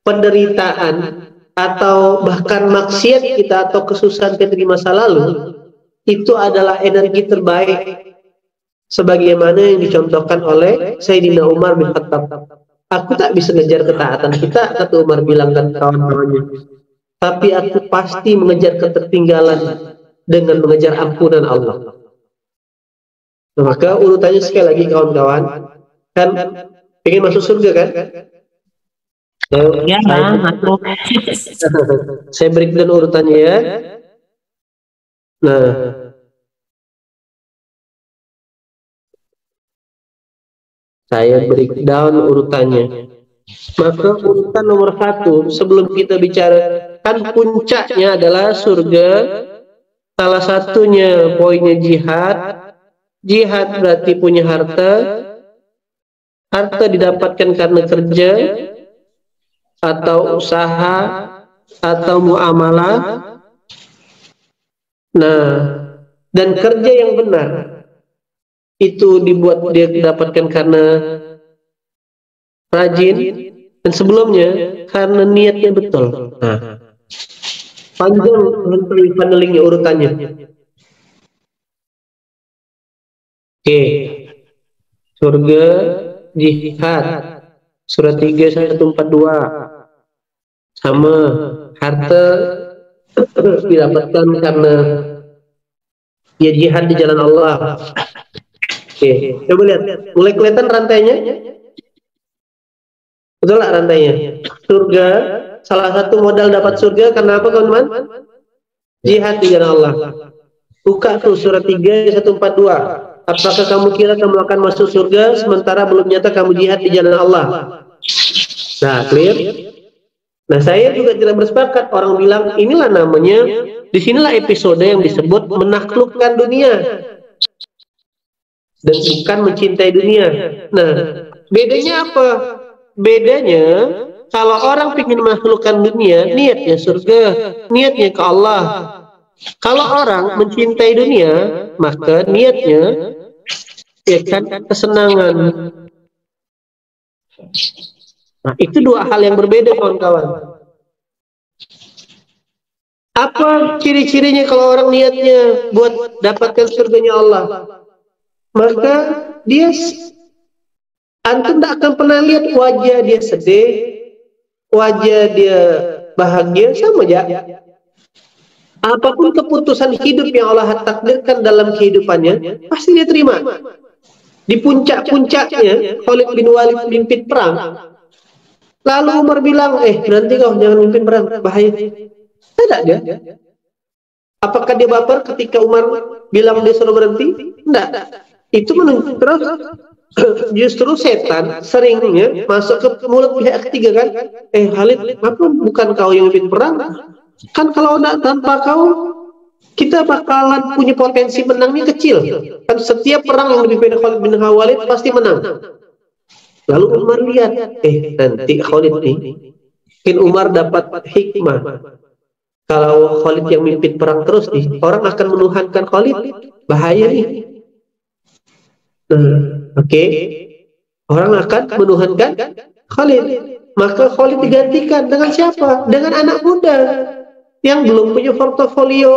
penderitaan atau bahkan maksiat kita atau kesusahan kita di masa lalu itu adalah energi terbaik sebagaimana yang dicontohkan oleh Sayyidina Umar bin Khattab. Aku tak bisa ngejar ketaatan kita, kata Umar bilang dan kawan-kawannya, tapi aku pasti mengejar ketertinggalan dengan mengejar ampunan Allah. Nah, maka urutannya sekali lagi kawan-kawan, kan ingin masuk surga kan? Ya, masuk. Saya breakdown urutannya ya. Nah, saya breakdown urutannya. Maka urutan nomor 1 sebelum kita bicara, kan puncaknya adalah surga. Salah satunya poinnya jihad. Jihad berarti punya harta. Harta didapatkan karena kerja atau usaha atau muamalah. Nah, dan kerja yang benar itu dibuat dia didapatkan karena rajin, dan sebelumnya karena niatnya betul. Nah, panjang panelingnya urutannya. Oke, surga, jihad, surat 3 142, sama harta didapatkan karena ya jihad di jalan Allah. Oke, coba lihat, mulai kelihatan rantainya. Betul lah rantainya. Surga, salah satu modal dapat surga karena apa teman-teman? Jihad di jalan Allah. Buka tuh surat 3 142. Apakah kamu kira kamu akan masuk surga sementara belum nyata kamu jihad di jalan Allah? Nah, clear? Nah, saya juga tidak bersepakat. Orang bilang inilah namanya, disinilah episode yang disebut menaklukkan dunia dan bukan mencintai dunia. Nah, bedanya apa? Bedanya kalau orang ingin menaklukkan dunia, niatnya surga, niatnya ke Allah. Kalau orang mencintai dunia, maka niatnya ya kan kesenangan. Nah, itu dua hal yang berbeda kawan-kawan. Apa ciri-cirinya kalau orang niatnya buat dapatkan surganya Allah? Maka dia, antum tidak akan pernah lihat wajah dia sedih, wajah dia bahagia, sama aja. Apapun keputusan hidup yang Allah takdirkan dalam kehidupannya, pasti dia terima. Di puncak-puncaknya, Khalid bin Walid memimpin perang. Lalu Umar bilang, berhenti kau, jangan memimpin perang, bahaya. Tidak dia. Apakah dia baper ketika Umar bilang dia suruh berhenti? Tidak. Itu menunjukkan terus justru setan seringnya masuk ke mulut pihak ketiga kan. Khalid, apa bukan kau yang memimpin perang? Kan kalau tanpa kau kita bakalan punya potensi menangnya kecil. Kan setiap perang yang dipimpin Khalid bin Walid pasti menang. Lalu Umar lihat, nanti Khalid nih, mungkin Umar dapat hikmah. Kalau Khalid yang memimpin perang terus nih, orang akan menuhankan Khalid, bahaya nih. Oke. Orang akan menuhankan Khalid. Maka Khalid digantikan dengan siapa? Dengan anak muda yang belum punya portofolio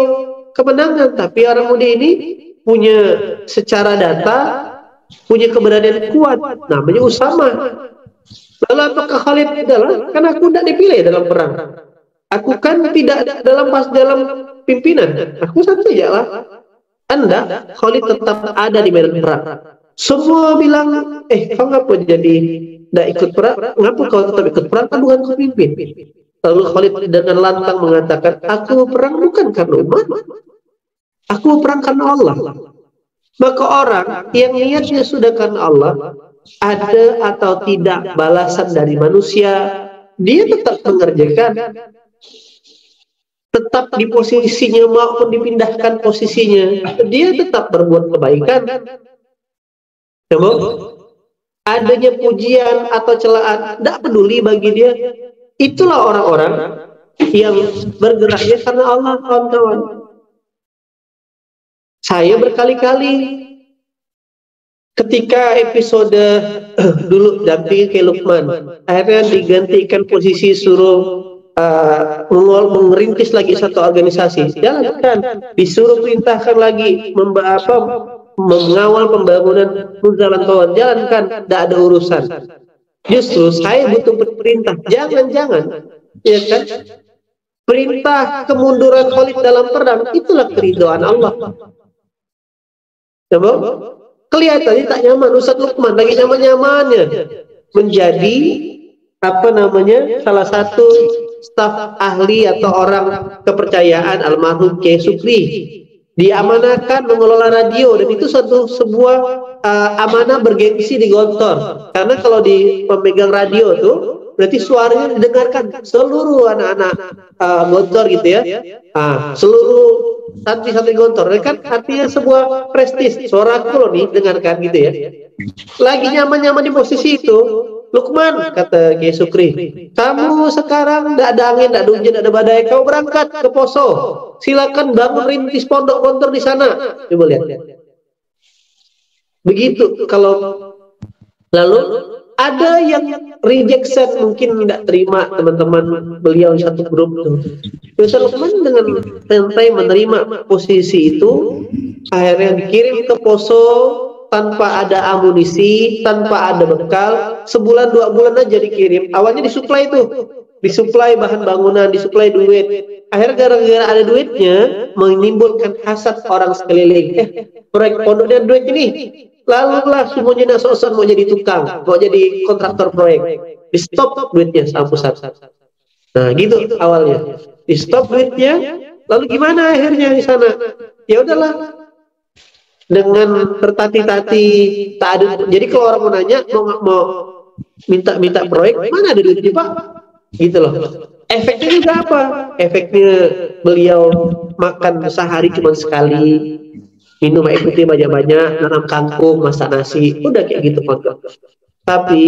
kemenangan, tapi orang muda ini punya secara data, punya keberanian kuat, namanya Usama. Lalu apakah Khalid adalah, karena aku tidak dipilih dalam perang, aku kan tidak dalam pimpinan, aku satu aja lah. Anda, Khalid tetap ada di medan perang. Semua bilang, kau ngapa jadi tidak ikut perang? Ngapa kau tetap ikut perang? Kan bukan pemimpin. Lalu Khalid dengan lantang mengatakan, aku perang bukan karena umat, aku perang karena Allah. Maka orang yang niatnya sudah karena Allah, ada atau tidak balasan dari manusia, dia tetap mengerjakan, tetap di posisinya maupun dipindahkan posisinya, dia tetap berbuat kebaikan. Coba, adanya pujian atau celaan, tidak peduli bagi dia. Itulah orang-orang yang bergeraknya karena Allah, kawan-kawan. Saya berkali-kali ketika episode dulu dampingi ke Lukman, akhirnya digantikan posisi suruh mengerintis lagi satu organisasi, jalankan. Disuruh perintahkan lagi mengawal pembangunan jalan tol, jalankan. Tidak ada urusan. Justru saya butuh perintah, jangan, ya kan? Perintah kemunduran Khalid dalam perang, itulah keridhaan Allah. Coba kelihatannya tak nyaman. Ustaz Lukman lagi nyaman-nyamannya menjadi salah satu staf ahli atau orang kepercayaan almarhum Kiai Supri. Diamanahkan mengelola radio, dan itu sebuah amanah bergengsi di Gontor. Karena kalau di pemegang radio tuh berarti suaranya didengarkan seluruh anak-anak Gontor gitu ya. Seluruh santri-santri Gontor, kan artinya sebuah prestis. Suara aku loh nih dengarkan gitu ya. Lagi nyaman-nyaman di posisi itu, Lukman, kata Kiai Sukri, kamu sekarang tidak ada angin, tidak ada hujan, tidak ada badai, kau berangkat ke Poso, silakan bangun rintis pondok Gontor di sana. Coba lihat. Begitu. Kalau lalu ada yang rejection, mungkin tidak terima, teman-teman beliau satu grup tuh. Ustaz Lukman dengan santai menerima posisi itu, akhirnya dikirim ke Poso tanpa ada amunisi, tanpa ada bekal. Sebulan 2 bulan aja dikirim. Awalnya disuplai bahan bangunan, disuplai duit. Akhirnya gara-gara ada duitnya, menimbulkan hasad orang sekeliling. Proyek pondoknya duit ini, lalu lah semuanya sok-sok mau jadi tukang, mau jadi kontraktor proyek. Di stop duitnya sama pusat. Nah gitu awalnya, di stop duitnya. Lalu gimana akhirnya di sana? Ya udahlah, dengan tertati-tati, tak ada. Jadi kalau orang mau nanya, mau minta proyek, mana ada duitnya Pak? Gitu loh. Efeknya juga apa? Efeknya beliau makan sehari cuma sekali, minum air putih banyak-banyak, nanam kangkung, masak nasi, udah kayak gitu Pak. Tapi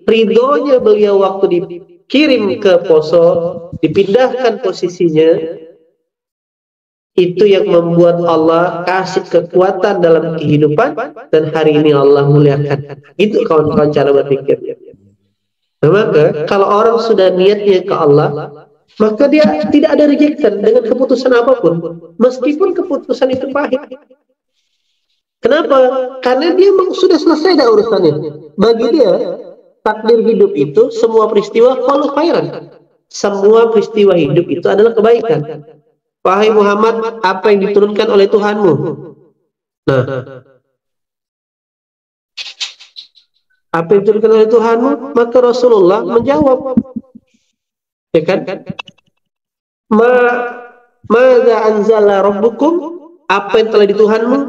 ridhonya beliau waktu dikirim ke Poso, dipindahkan posisinya, itu yang membuat Allah kasih kekuatan dalam kehidupan, dan hari ini Allah muliakan. Itu kawan-kawan cara berpikir. Nah, maka kalau orang sudah niatnya ke Allah, maka dia tidak ada rejection dengan keputusan apapun, meskipun keputusan itu pahit. Kenapa? Karena dia sudah selesai dah urusannya. Bagi dia, takdir hidup itu semua peristiwa qalu khairan. Semua peristiwa hidup itu adalah kebaikan. Wahai Muhammad, apa yang diturunkan oleh Tuhanmu? Nah, apa yang diturunkan oleh Tuhanmu? Maka Rasulullah menjawab, ya kan? Ma'adza anzala rabbukum? Apa yang telah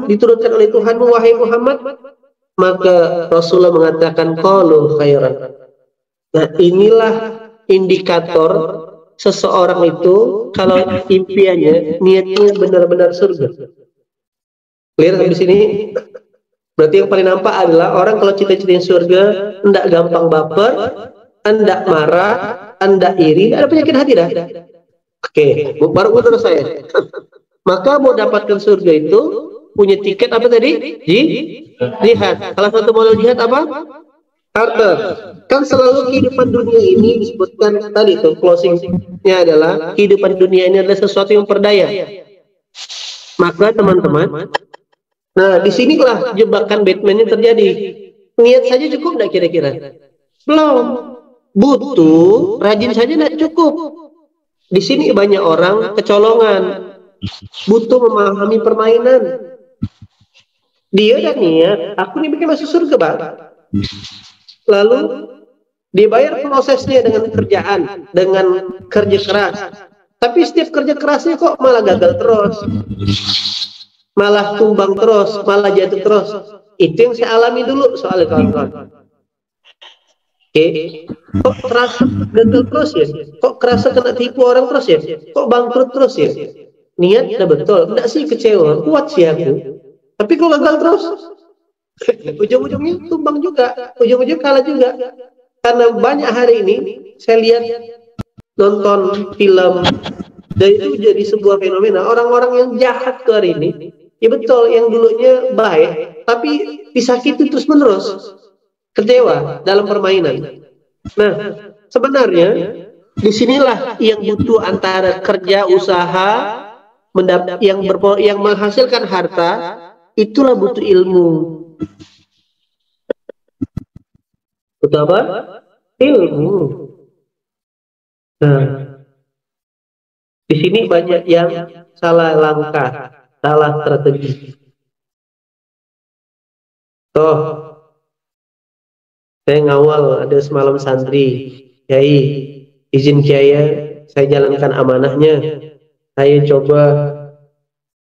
diturunkan oleh Tuhanmu, wahai Muhammad? Maka Rasulullah mengatakan qalu khairan. Nah, inilah indikator seseorang itu kalau impiannya, niatnya benar-benar surga. Clear di sini? Berarti yang paling nampak adalah orang kalau cita-citanya surga, hendak gampang baper, hendak marah, hendak iri, ada penyakit hati dah. Oke, baru menurut saya. Maka mau dapatkan surga itu punya tiket apa tadi? Jihad. Salah satu modal jihad apa? Harta. Kan selalu kehidupan dunia ini disebutkan tadi tuh closingnya adalah kehidupan dunia ini adalah sesuatu yang berdaya. Maka teman-teman, nah disinilah jebakan Batman ini terjadi. Niat saja cukup nggak kira-kira? Belum. Butuh rajin saja nggak cukup. Di sini banyak orang kecolongan. Butuh memahami permainan. Dia udah niat, aku nih bikin masuk surga Bang. Lalu dibayar prosesnya dengan kerjaan, dengan kerja keras. Tapi setiap kerja kerasnya kok malah gagal terus, malah tumbang terus, malah jatuh terus. Itu yang saya alami dulu soalnya kawan-kawan. Oke, kok kerasa gagal terus ya? Kok kerasa kena tipu orang terus ya? Kok bangkrut terus ya? Niat udah betul, enggak sih kecewa, kuat sih aku. Tapi kalau gagal terus, ujung-ujungnya tumbang juga, ujung-ujung kalah juga. Karena banyak hari ini saya lihat nonton film, dan itu jadi sebuah fenomena. Orang-orang yang jahat ke hari ini, ya betul, yang dulunya baik, tapi disakiti terus-menerus, kecewa dalam permainan. Nah, sebenarnya disinilah yang butuh antara kerja usaha yang menghasilkan harta, itulah butuh ilmu. Butuh apa? Ilmu. Nah, di sini banyak yang salah langkah, salah strategi. Toh, saya ngawal ada semalam santri, Kiai, izin Kiai, saya jalankan amanahnya. Saya coba,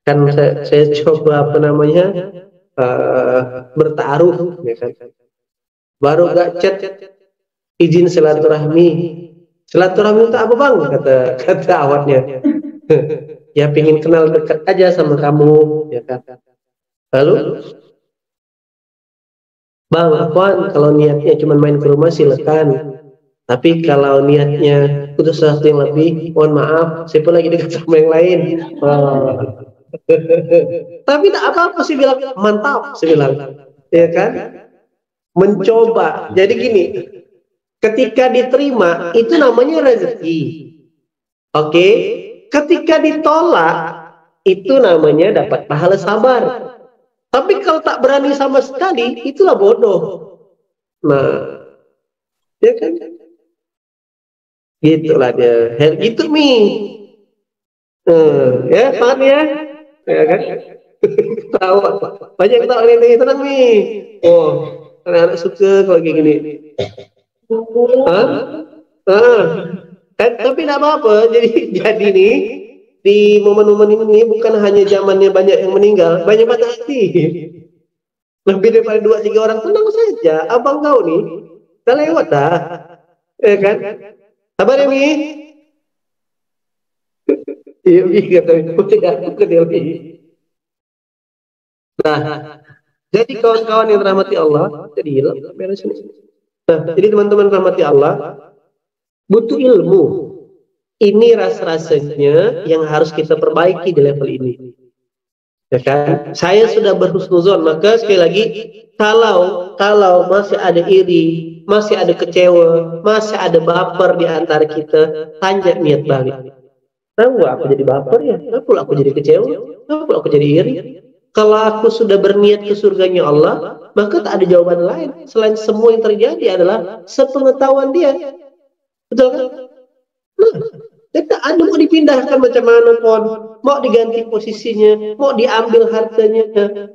kan saya coba apa namanya, bertaruh, ya kan. Baru gak chat izin silaturahmi. Silaturahmi itu apa bang? Kata awatnya. Ya pingin kenal dekat aja sama kamu, ya kan. Lalu, bang, Afwan, kalau niatnya cuma main ke rumah silakan. Tapi kalau niatnya untuk sesuatu yang lebih, mohon maaf, saya pun lagi dekat sama yang lain. Tapi tak apa-apa sih bilang, mantap, saya bilang, ya kan? Mencoba. Jadi gini, ketika diterima itu namanya rezeki. Oke, ketika ditolak itu namanya dapat pahala sabar. Tapi kalau tak berani sama sekali, itulah bodoh. Nah, ya kan? Gitulah dia. Gitu mi. Ya, paham ya? Ya kan? Tahu. Banyak yang tahu ini tenang mi. Oh, anak-anak suka kalau kayak gini. Hah? Tapi tidak apa-apa. Jadi nih di momen-momen ini bukan hanya zamannya banyak yang meninggal, banyak patah hati. Lebih daripada 2-3 orang, tenang saja. Abang kau nih, udah lewat dah, ya kan? Sabar ya Mi. Iya Mi kata Mi. Nah, jadi kawan-kawan yang rahmati Allah, jadi hilang beres ini. Nah, jadi teman-teman rahmati Allah, butuh ilmu. Ini ras-rasanya yang harus kita perbaiki di level ini. Ya kan? Saya sudah berhusnuzon, maka sekali lagi kalau masih ada iri, masih ada kecewa, masih ada baper di antara kita, tanya niat balik. Kenapa aku jadi baper ya? Kenapa aku jadi kecewa? Kenapa aku jadi iri? Kalau aku sudah berniat ke surganya Allah, maka tak ada jawaban lain selain semua yang terjadi adalah sepengetahuan dia. Betul kan? Nah, kita ada mau dipindahkan macam mana pun, mau diganti posisinya, mau diambil hartanya,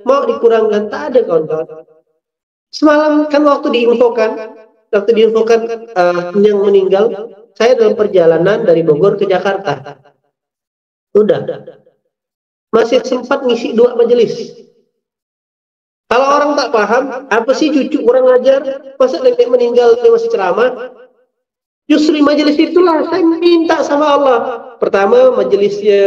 mau dikurangkan, tak ada kawan-kawan. Semalam kan waktu diinfokan yang meninggal, saya dalam perjalanan dari Bogor ke Jakarta. Udah, masih sempat ngisi 2 majelis. Kalau orang tak paham, apa sih cucu kurang ajar, masa nenek meninggal dia masih ceramah? Justru majelis itulah saya minta sama Allah. Pertama majelisnya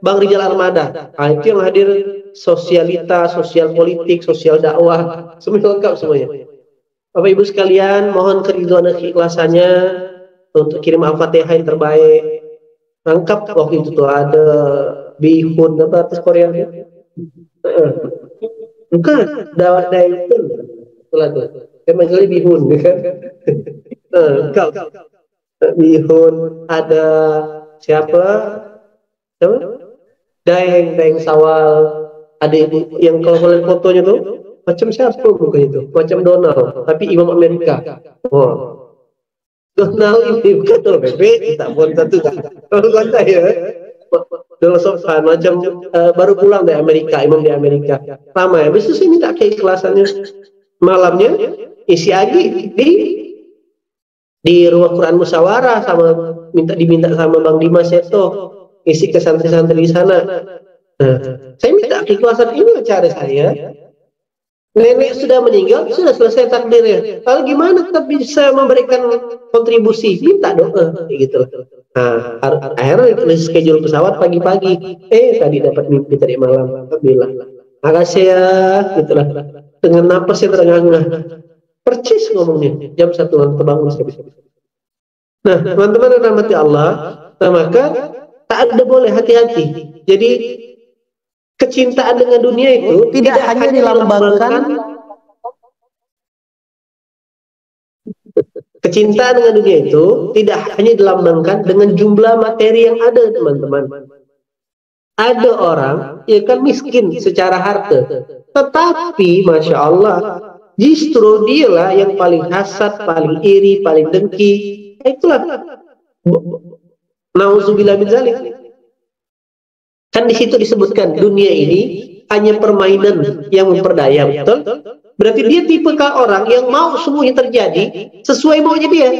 Bang Rizal Armada, itu yang hadir sosialita, sosial politik, sosial dakwah, semua lengkap semuanya. Bapak Ibu sekalian, mohon keridhaan dan keikhlasannya untuk kirim Al-Fatihah yang terbaik. Lengkap waktu itu tuh ada bihun apa artis Korea itu? Bukan, dawat daikun. Itulah tuh. Majelis bihun kan. Lengkap. Bihun, ada siapa? Daeng Sawal, ada ibu yang kalau kalian fotonya tuh macam siapa mukanya itu? Macam Donald, tapi imam Amerika. Oh, Donald ini bukan tuh bebek, kita pun satu kan. Kalau kata ya, Donald Sofan macam baru pulang dari Amerika, imam di Amerika. Lama ya, besok sih minta keikhlasannya. Malamnya isi lagi di ruang Quran musyawarah diminta sama Bang Dimas Seto isi ke santri-santri di sana. Nah, saya minta keikhlasan ini cara saya. Nenek sudah meninggal, sudah selesai takdirnya. Lalu gimana kita bisa memberikan kontribusi? Minta doa, gitu. Nah, akhirnya schedule pesawat pagi-pagi. Tadi dapat mimpi tadi malam. Alhamdulillah. Makasih ya, gitulah. Dengan napas yang terengah-engah. Percis ngomongnya, jam 1 terbangun habis. Nah, teman-teman yang rahmati Allah, maka tak ada boleh hati-hati. Jadi kecintaan dengan dunia itu tidak hanya dilambangkan Kecintaan dengan dunia itu tidak hanya dilambangkan dengan jumlah materi yang ada, teman-teman. Ada orang yang kan miskin secara harta, tetapi Masya Allah, justru dialah yang paling hasad, paling iri, paling dengki. Itulah nauzubillah min zalik. Kan di situ disebutkan dunia ini hanya permainan yang memperdaya, betul? Berarti dia tipe orang yang mau semuanya terjadi sesuai maunya dia,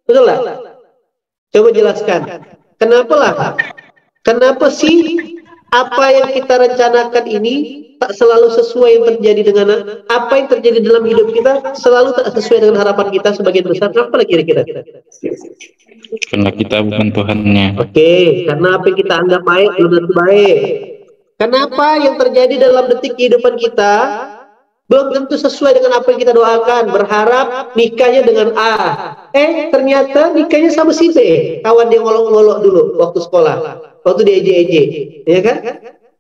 betul lah? Coba jelaskan, kenapa lah? Kenapa sih apa yang kita rencanakan ini tak selalu sesuai yang terjadi dengan apa yang terjadi dalam hidup kita, selalu tak sesuai dengan harapan kita sebagian besar? Kenapa lah kira-kira? Karena kita bukan Tuhannya. Oke, karena apa yang kita anggap baik belum tentu baik. Kenapa yang terjadi dalam detik kehidupan kita belum tentu sesuai dengan apa yang kita doakan? Berharap nikahnya dengan A, ternyata nikahnya sama si B, kawan dia ngolok-ngolok dulu waktu sekolah, waktu di EJ, ya kan?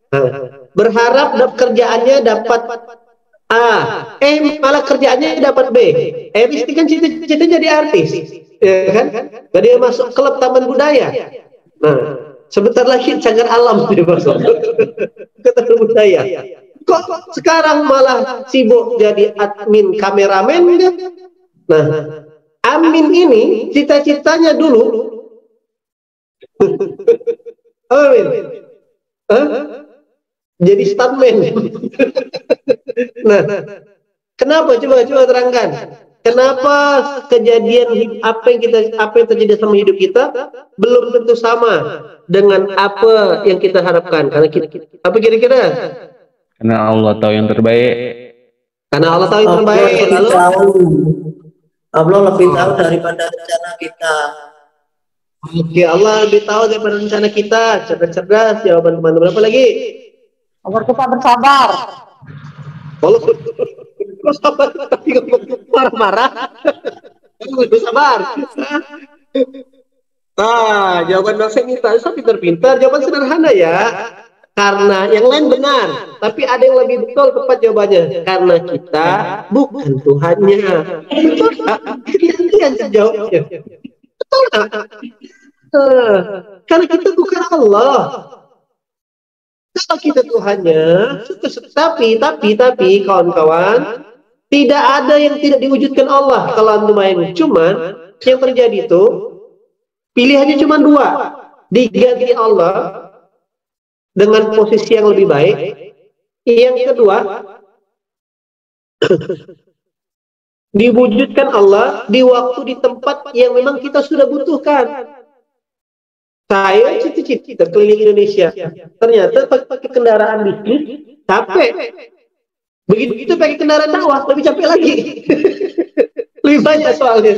Nah, berharap kerjaannya dapat A, malah kerjaannya dapat B. Mesti kan cita-cita jadi artis, ya kan? Jadi dia masuk klub taman budaya. Nah, sebentar lagi cagar alam dia masuk ke taman budaya. Kok sekarang malah sibuk jadi admin kameramen? Nah, Amin ini cita-citanya dulu Amin, jadi stuntman. Nah, kenapa? Coba terangkan. Kenapa kejadian apa yang terjadi sama hidup kita belum tentu sama dengan apa yang kita harapkan? Karena apa kira-kira? Karena Allah tahu yang terbaik. Karena Allah tahu yang terbaik. Lalu Allah lebih tahu daripada rencana kita. Oke, Allah lebih tahu daripada rencana kita. Cerdas jawaban teman-teman. Apa lagi? Agar kita bersabar. Kalau sabar tapi marah-marah, lebih sabar. Nah, jawaban Bang Seng itu pintar-pintar. Jawaban sederhana ya. Karena yang lain benar, tapi ada yang lebih betul tepat jawabannya. Karena kita bukan Tuhannya. Betul tak? Itu yang jawabnya. Betul tak? Karena kita bukan Allah. Kalau kita Tuhannya, tapi kawan-kawan, tidak ada yang tidak diwujudkan Allah kalau antum main. Cuman yang terjadi itu pilihannya cuma dua, diganti Allah dengan posisi yang lebih baik. Yang kedua, diwujudkan Allah di waktu di tempat yang memang kita sudah butuhkan. Saya cita-cita keliling Indonesia, ternyata pakai kendaraan bisnis capek. Begitu pakai kendaraan dakwah lebih capek lagi. Lebih banyak soalnya.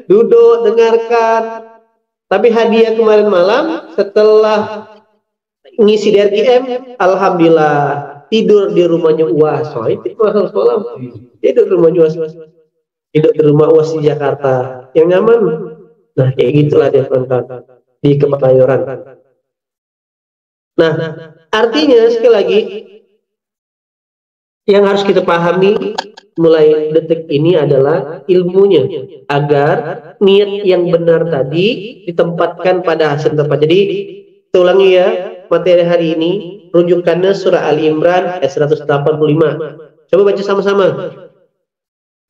Duduk, dengarkan. Tapi hadiah kemarin malam setelah ngisi DRGM, alhamdulillah tidur di rumahnya UAS. Itu masalah tidur di rumahnya UAS. Tidur di rumah UAS di Jakarta yang nyaman. Nah, kayak gitulah dia teman-teman di Kemayoran. Nah, artinya sekali lagi yang harus kita pahami mulai detik ini adalah ilmunya, agar niat yang benar tadi ditempatkan pada hasil tempat. Jadi kita ulangi ya, materi hari ini rujukannya surah Ali Imran ayat 185. Coba baca sama-sama.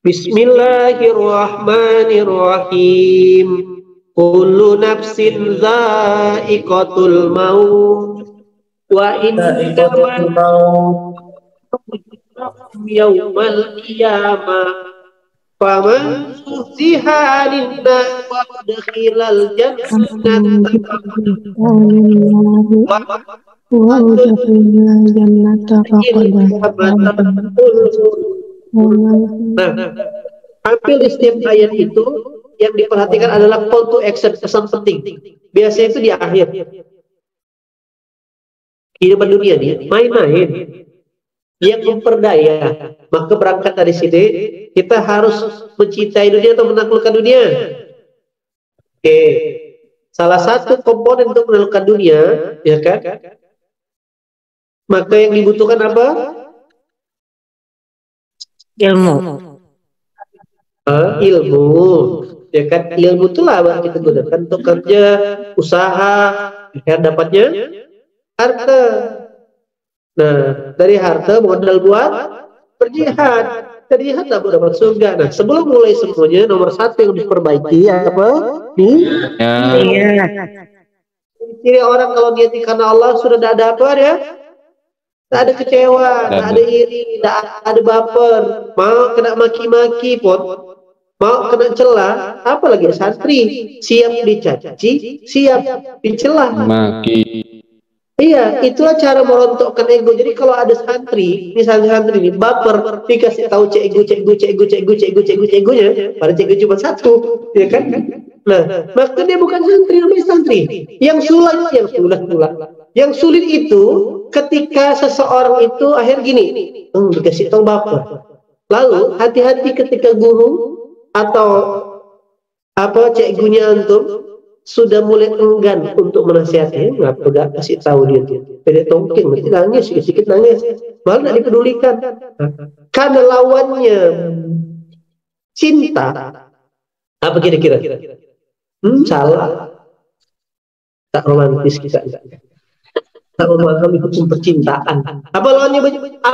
Bismillahirrahmanirrahim. Kullu nafsin za'iqatul maut wa innamal yawmal qiyamah faman zuhziha 'anil nar wa udkhilal jannata hampir di setiap ayat itu yang diperhatikan adalah call to action, pesan penting. Biasanya itu di akhir. Kehidupan dunia nih, main-main. Yang memperdaya. Maka berangkat dari sini, kita harus mencintai dunia atau menaklukkan dunia. Oke. Salah satu komponen untuk menaklukkan dunia, ya kan? Maka yang dibutuhkan apa? Ilmu. Ilmu. Ya kan, ilmu itulah yang kita gunakan untuk kerja, usaha, akhir dapatnya harta. Nah, dari harta modal buat berjihad. Dari jihad tak dapat surga. Nah, sebelum mulai semuanya, nomor satu yang diperbaiki apa? Ya. Ciri orang kalau niat karena Allah sudah tidak ada apa dia? Tak ada kecewa, tak ada iri, tak ada baper. Mau kena maki-maki pun, mau kena celah, apalagi santri siap dicaci, siap dicela. Maki. Iya, itulah cara merontokkan ego. Jadi kalau ada santri, misalnya santri ini baper, dikasih tahu cegu-cegunya, pada cegu cuma satu, ya kan? Nah, maka dia bukan santri, namanya santri. Yang sulit itu ketika seseorang itu akhir gini, dikasih tahu baper. Lalu hati-hati ketika guru atau apa cegunya antum sudah mulai enggan untuk menasihati, ngapa gak kasih tahu dia pede tongking, nanti nangis sedikit nangis, malah tidak dipedulikan. Karena lawannya cinta, apa kira-kira? Salah, tak romantis kita, tak memahami hukum percintaan. Apa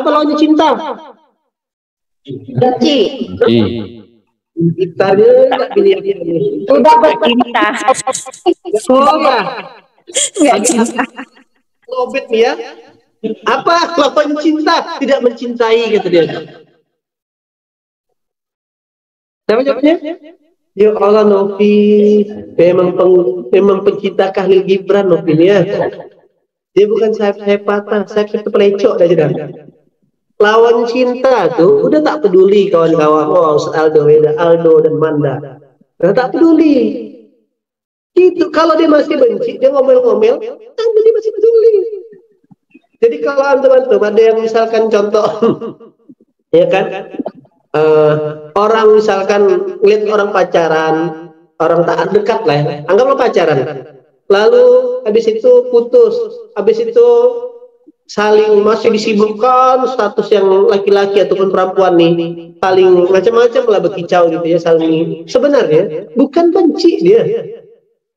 lawannya cinta? Benci. Gitarnya nggak pilih Udah bercinta. ya. Nggak cinta. Lobet nih ya. Apa lawan cinta? Tidak mencintai kata dia. Apa jawabnya? Ya Allah Novi, memang pencipta Khalil Gibran Novi ya. Dia bukan sayap patah, sayap pelecok aja. Lawan cinta tuh udah tak peduli kawan-kawan. Oh, Aldo dan Manda. Nah, tak peduli. Itu kalau dia masih benci, dia ngomel-ngomel, dia masih peduli. Jadi kalau antum ada yang misalkan contoh, ya kan, orang misalkan lihat orang pacaran, orang tak dekat lah, ya, anggaplah pacaran. Lalu habis itu putus, habis itu saling masih disibukkan status yang laki-laki ataupun perempuan nih, paling macam-macam lah berkicau gitu ya, saling sebenarnya bukan benci dia.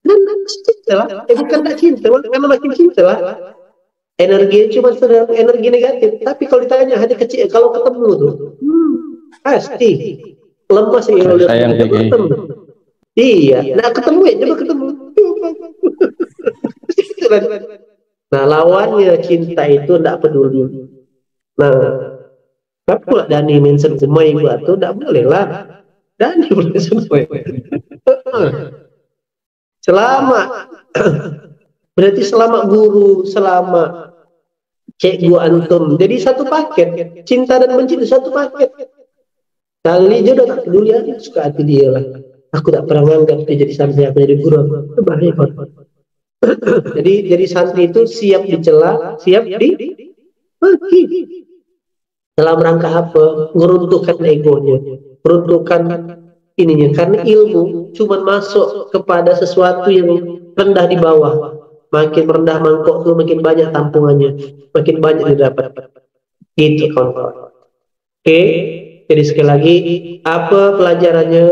Dan cinta lah, bukan tak cinta, karena makin cinta lah. Energi cuma energi negatif. Tapi kalau ditanya hati kecil, kalau ketemu tuh, pasti lemas sih kalau ketemu. Iya, nah ketemu ya, coba ketemu. Nah lawannya cinta itu tidak peduli. Nah, apa pula Dani mention semua ibu atau tidak boleh lah. Dani boleh semua. Selama berarti selama guru, selama cikgu antum, jadi satu paket. Cinta dan benci itu satu paket. Kali dia udah tak peduli, ya, suka hati dia lah. Aku tak pernah menganggap dia jadi santri, aku jadi guru. Itu bahaya kan. jadi santri itu siap dicela, siap maki. Dalam rangka apa? Meruntuhkan egonya, meruntuhkan ininya. Karena ilmu cuma masuk kepada sesuatu yang rendah di bawah. Makin rendah mangkok tuh makin banyak tampungannya, makin banyak didapat. Gitu kawan-kawan. Oke, jadi sekali lagi apa pelajarannya?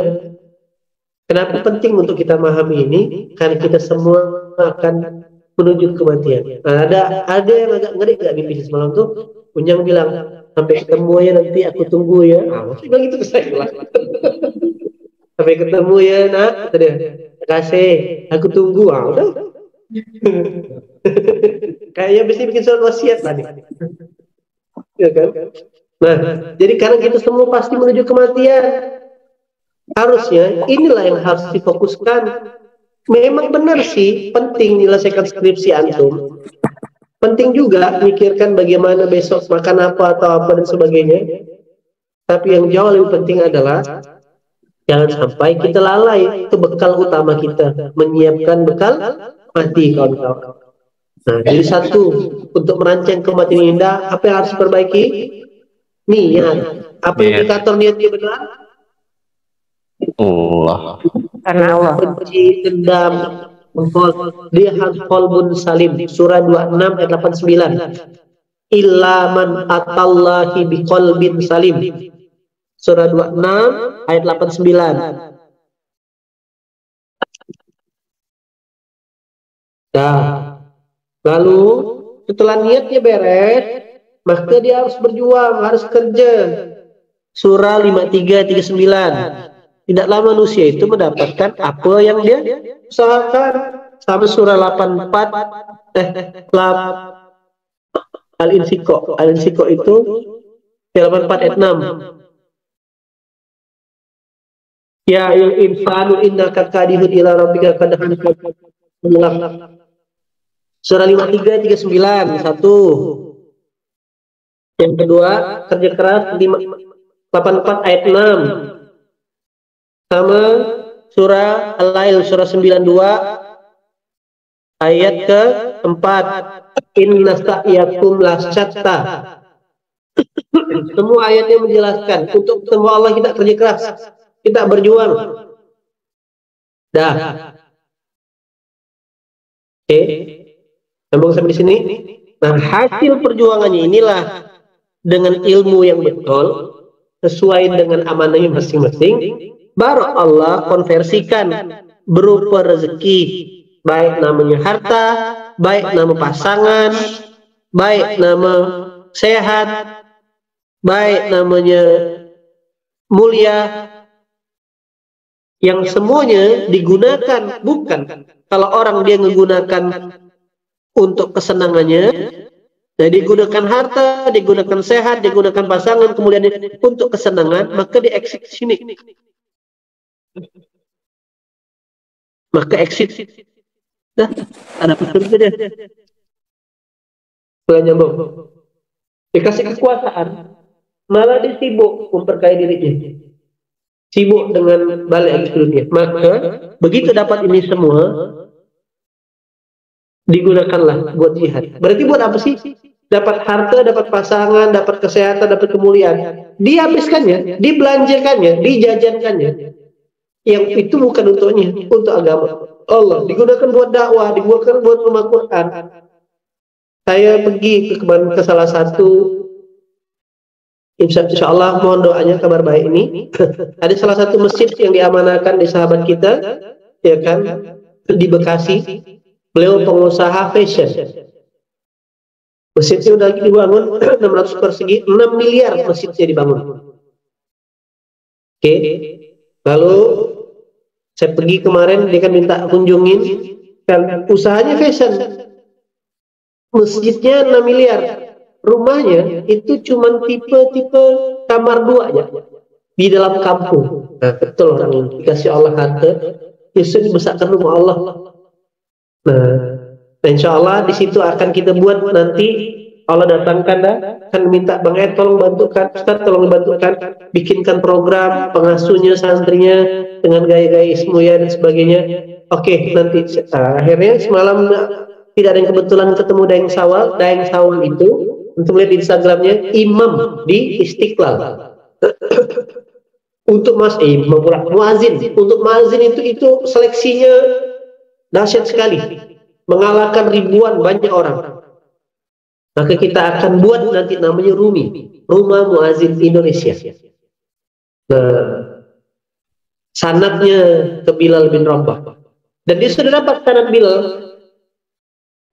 Kenapa penting untuk kita memahami ini? Karena kita semua akan menuju kematian. Nah, ada yang agak ngeri gak mimpi semalam tuh? Punyang bilang, sampai ketemu ya nanti aku tunggu ya. Saya bilang gitu ke saya lah. Sampai ketemu ya nak, terima kasih, aku tunggu. Udah. Kayaknya mesti bikin surat wasiat tadi. Ya kan? Nah, jadi karena kita semua pasti menuju kematian. Harusnya inilah yang harus difokuskan. Memang benar sih penting menyelesaikan skripsi antum. Penting juga mikirkan bagaimana besok makan apa atau apa dan sebagainya. Tapi yang jauh lebih penting adalah jangan sampai kita lalai. Itu bekal utama kita, menyiapkan bekal mati kawan-kawan. Nah, jadi satu untuk merancang kematian indah, apa yang harus diperbaiki? Niat. Apa indikator niatnya benar? Allah. Karena Allah. Benci, dendam, dia harus qalbun salim. Surah 26 ayat 89. Illa man atallahi biqalbin salim. Surah 26 ayat 89. Nah, lalu setelah niatnya beres, maka dia harus berjuang, harus kerja. Surah 53, 39. Tidaklah manusia itu mendapatkan apa yang dia usahakan. Sama surah 84, Al-Insyikok itu 84 ayat 6. Ya il insanu innaka kadihun ila rabbika kadahan. Surah 53, 39, satu. Yang kedua, kerja keras 84 ayat 6. Sama surah Al-Lail, surah 92 ayat ke-4. Inna sa'yakum lasyatta. Semua ayatnya menjelaskan untuk ketemu Allah kita kerja keras, kita berjuang. Dah. Oke. Sambung sampai di sini. Nah, hasil perjuangannya inilah dengan ilmu yang betul sesuai dengan amanahnya masing-masing, baru Allah konversikan berupa rezeki, baik namanya harta, baik nama pasangan, baik nama sehat, baik namanya mulia, yang semuanya digunakan bukan kalau orang dia menggunakan untuk kesenangannya. Nah, digunakan harta, digunakan sehat, digunakan pasangan, kemudian untuk kesenangan, maka dia exit sini. Maka exit. Nah, ada petunjuk dia. Setelah nyambung. Dikasih kekuasaan, malah dia sibuk memperkaya dirinya. Sibuk dengan balik lagi ke dunia. Maka, begitu dapat ini semua, digunakanlah buat jihad. Berarti buat apa sih? Dapat harta, dapat pasangan, dapat kesehatan, dapat kemuliaan. Dihabiskannya, dibelanjakannya, dijajankannya. Yang itu bukan untuknya, untuk agama Allah. Digunakan buat dakwah, digunakan buat rumah Quran. Saya pergi ke salah satu, insya Allah mohon doanya kabar baik ini. Ada salah satu masjid yang diamanahkan di sahabat kita, ya kan, di Bekasi. Beliau pengusaha fashion. Masjidnya udah dibangun 600 persegi, 6 miliar masjidnya dibangun. Oke. Lalu saya pergi kemarin, dia kan minta kunjungin, kan usahanya fashion. Masjidnya 6 miliar. Rumahnya itu cuma tipe kamar 2 aja di dalam kampung. Nah, betul orang ini dikasih Allah harta, Yesus dibesarkan rumah Allah. Nah, insya Allah di situ akan kita buat nanti. Allah datangkan akan minta Bang Ed tolong bantukan, Ustaz tolong bantukan, bikinkan program pengasuhnya, santrinya dengan gaya-gaya ismuya dan sebagainya. Oke, nanti akhirnya semalam tidak ada yang kebetulan ketemu Daeng Sawal itu untuk melihat di Instagramnya imam di Istiqlal. Untuk muazin, untuk muazin itu seleksinya dahsyat sekali, mengalahkan ribuan banyak orang. Maka kita akan buat nanti namanya RUMI, Rumah Muazin Indonesia. Nah, sanadnya ke Bilal bin Rabah. Dan dia sudah dapat sanad Bilal.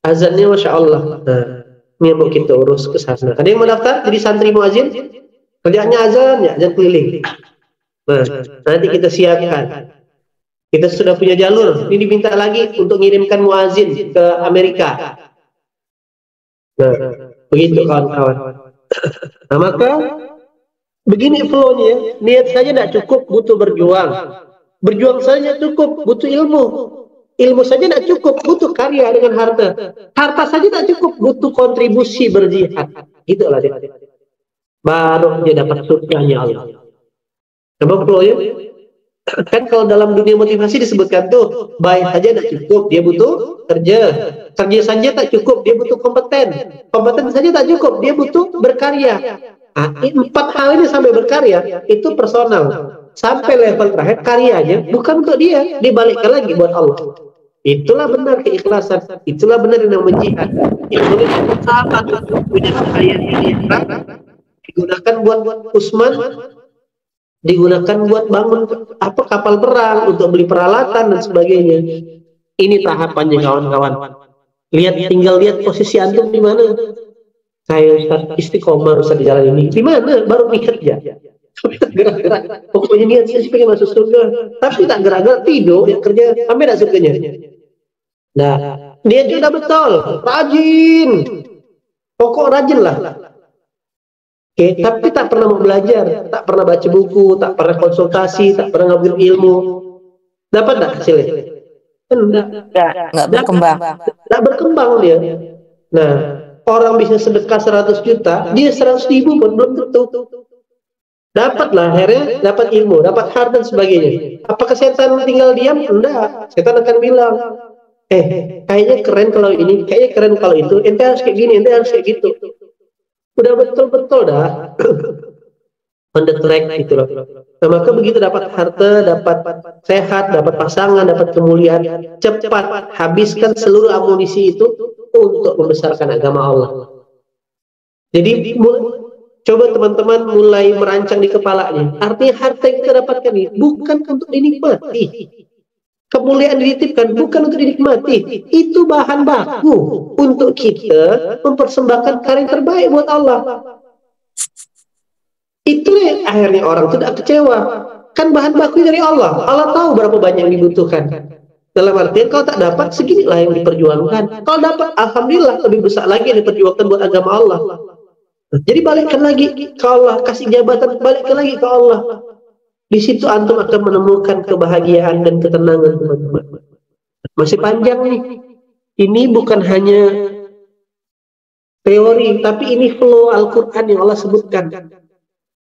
Azannya Masya Allah. Nah, ini yang mau kita urus ke sana. Ada yang mau daftar jadi santri muazin? Kerjaannya azan, ya azan keliling. Nah, nanti kita siapkan. Kita sudah punya jalur. Ini diminta lagi untuk ngirimkan muazin ke Amerika. Nah, begitu kawan-kawan. Nah, maka begini flow-nya. Niat saja tidak cukup, butuh berjuang. Berjuang saja cukup, butuh ilmu. Ilmu saja tidak cukup, butuh karya dengan harta. Harta saja tidak cukup, butuh kontribusi berjihad. Gitulah dia. Baru dia dapat surganya Allah. Coba flow-nya. Kan kalau dalam dunia motivasi disebutkan tuh, baik saja tidak cukup, dia butuh kerja. Kerja saja tak cukup, dia butuh kompeten. Kompeten saja tak cukup, dia butuh berkarya. Nah, 4 hal ini sampai berkarya, itu personal. Sampai level terakhir, karyanya bukan untuk dia, dibalikkan lagi buat Allah. Itulah benar keikhlasan, itulah benar yang namanya jihad. Yang boleh sahabat punya ayat ini digunakan buat Utsman, digunakan buat bangun kapal perang, untuk beli peralatan dan sebagainya. Ini tahapannya kawan-kawan. tinggal lihat posisi antum di mana. Saya Ustaz istiqomah Ustaz di jalan ini. Di mana? Baru niat ya. Tapi tak gerak-gerak. Pokoknya niat saya pengen masuk surga. Tapi tak gerak-gerak tidur ya kerja sampai tak surganya. Nah, dia juga betul, rajin. Pokok rajin lah. Oke, tapi tak pernah mau belajar, tak pernah baca buku, tak pernah konsultasi, tak pernah ngambil ilmu. Dapat tak hasilnya? Enggak berkembang. Tak berkembang dia. Nah, orang bisa sedekah 100 juta, dia 100.000 pun belum tentu. Dapatlah akhirnya, dapat ilmu, dapat harta dan sebagainya. Apakah setan tinggal diam? Enggak. Setan akan bilang, kayaknya keren kalau ini, kayaknya keren kalau itu, ente harus kayak gini, ente harus kayak gitu. Udah betul-betul dah on the track gitu loh. Nah, maka begitu dapat harta, dapat sehat, dapat pasangan, dapat kemuliaan, cepat habiskan seluruh amunisi itu untuk membesarkan agama Allah. Jadi coba teman-teman mulai merancang di kepalanya. Artinya harta yang kita dapatkan ini bukan untuk dinikmati. Kemuliaan dititipkan bukan untuk dinikmati. Itu bahan baku untuk kita mempersembahkan karya terbaik buat Allah. Itulah yang akhirnya orang tidak kecewa. Kan bahan baku dari Allah. Allah tahu berapa banyak yang dibutuhkan. Dalam artian kalau tak dapat seginilah yang diperjuangkan. Kalau dapat alhamdulillah lebih besar lagi yang diperjuangkan buat agama Allah. Jadi balikkan lagi ke Allah, kasih jabatan, balikkan lagi ke Allah. Di situ antum akan menemukan kebahagiaan dan ketenangan, teman-teman. Masih panjang nih. Ini bukan hanya teori, tapi ini flow Al-Quran yang Allah sebutkan.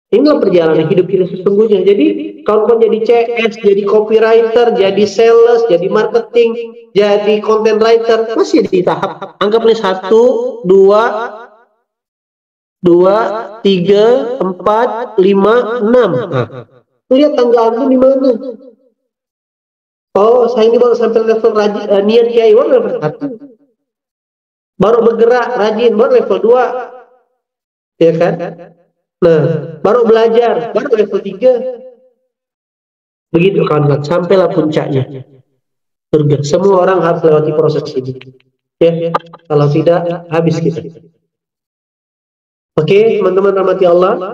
Inilah perjalanan hidup kita sesungguhnya. Jadi kalau kau jadi CS, jadi copywriter, jadi sales, jadi marketing, jadi content writer, masih di tahap anggapnya 1, 2, 3, 4, 5, 6. Lihat tanggalannya di mana. Oh, saya ini baru sampai level rajin, niat kiai baru level 1. Baru bergerak rajin baru level 2. Ya kan? Nah, baru belajar baru level 3. Begitu kawan-kawan, sampailah puncaknya. Surga. Semua orang harus lewati proses ini. Ya, kalau tidak habis kita. Oke, teman-teman rahmati Allah.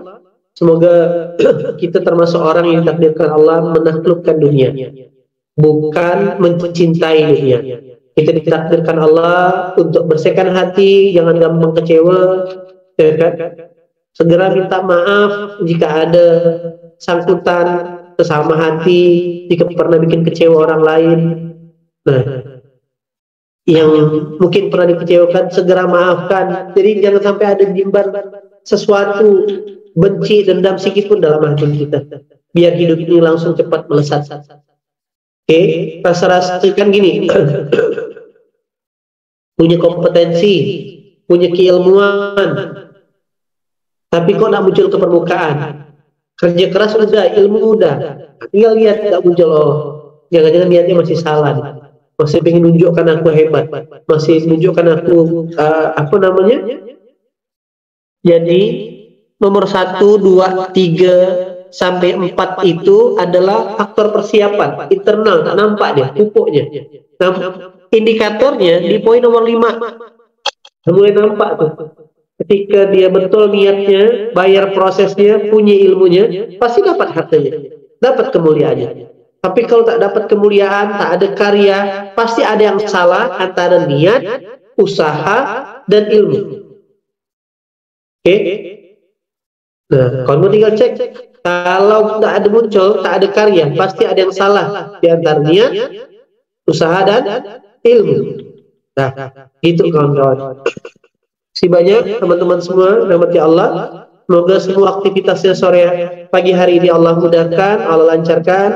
Semoga kita termasuk orang yang ditakdirkan Allah menaklukkan dunia, bukan mencintai dunia. Kita ditakdirkan Allah untuk bersihkan hati, jangan gampang kecewa, ya kan? Segera minta maaf jika ada sangkutan sesama hati, jika pernah bikin kecewa orang lain. Nah, yang mungkin pernah dikecewakan segera maafkan. Jadi jangan sampai ada jimbar sesuatu benci, dendam sedikit pun dalam hati kita. Biar hidup ini langsung cepat melesat. Oke, rasa-rasa kan gini. Punya kompetensi, punya keilmuan, tapi kok tidak muncul ke permukaan. Kerja keras udah, ilmu udah, tinggal lihat tidak muncul. Oh, jangan-jangan niatnya masih salah. Masih pengen nunjukkan aku hebat, masih menunjukkan aku jadi nomor 1, 2, 3 sampai 4 itu adalah faktor persiapan internal, tak nampak dia pupuknya. Nah, indikatornya di poin nomor 5 mulai nampak tuh. Ketika dia betul niatnya, bayar prosesnya, punya ilmunya, pasti dapat hartanya, dapat kemuliaannya. Tapi kalau tak dapat kemuliaan, tak ada karya, pasti ada yang salah antara niat, usaha, dan ilmu. Oke? Nah, kalau tinggal cek, kalau tak ada muncul, tak ada karya, pasti ada yang salah di antara niat, usaha, dan ilmu. Nah, gitu kawan-kawan. Si banyak teman-teman semua, rahmati Allah. Semoga semua aktivitasnya sore pagi hari ini Allah mudahkan, Allah lancarkan,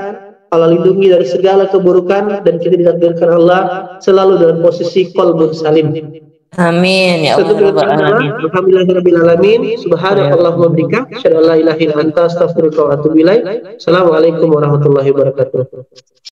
Allah lindungi dari segala keburukan, dan kita ditakdirkan Allah selalu dalam posisi qalbun salim. Amin ya Allah. Alhamdulillahirabbil alamin. Subhanakallahumma wa bihamdika, asyhadu an la ilaha illa anta, astaghfiruka wa atubu ilaik. Assalamualaikum warahmatullahi wabarakatuh.